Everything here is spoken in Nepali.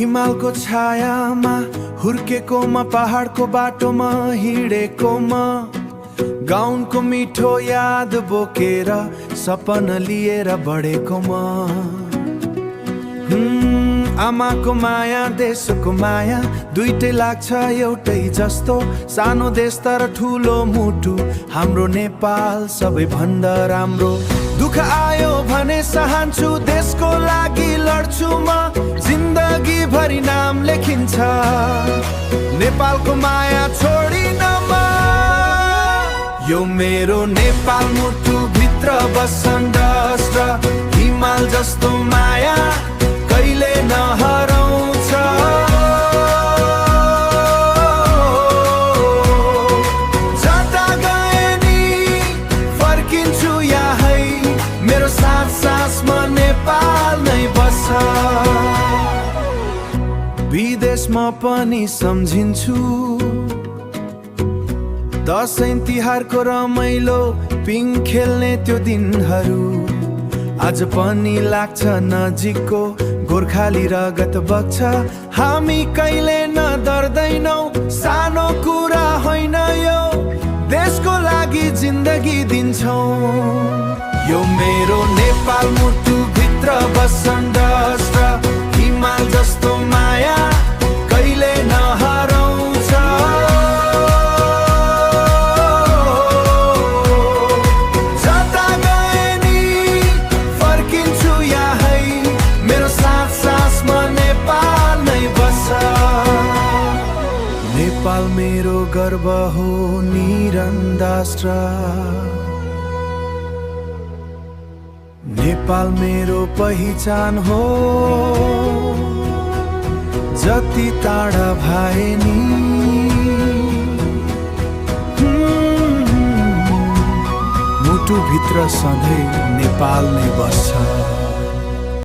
हिमालको छायामा हुर्केकोमा पहाडको बाटोमा हिँडेकोमा गाउनको मिठो याद बोकेर सपना लिएर बढेकोमा आमाको माया देशको माया दुईटै लाग्छ एउटै जस्तो सानो देश तर ठुलो मुटु हाम्रो नेपाल सबैभन्दा राम्रो दुःख आयो भने सहन्छु देशको लागि लड्छु म जिन्दगी भरि नाम लेखिन्छ नेपालको माया छोडिन म यो मेरो नेपाल मुटु भित्र बसन्त हिमाल जस्तो माया कहिले नहराउँछ जता गए नि फर्किन्छु यही मेरो साथ सासमा नेपाल नै बस्छ विदेशमा पनि सम्झिन्छु दशैं तिहारको रमाइलो पिङ खेल्ने त्यो दिनहरू आज पनि लाग्छ नजिकको गोर्खाली रगत बग्छ हामी कहिले नडर्दैनौ सानो कुरा होइन यो देशको लागि जिन्दगी दिन्छौ यो मेरो नेपाल मुटु भित्र बसन्त हिमाल जस्तो माया कहिले नहराउँछ जता गए नि फर्किन्छु यही मेरो साथ सासमा नेपाल नै बस्छ नेपाल मेरो गर्व हो निरन्दास्त्र नेपाल मेरो पहिचान हो जति टाढा भए नि मुटु भित्र सधैँ नेपाल नै बस्छ।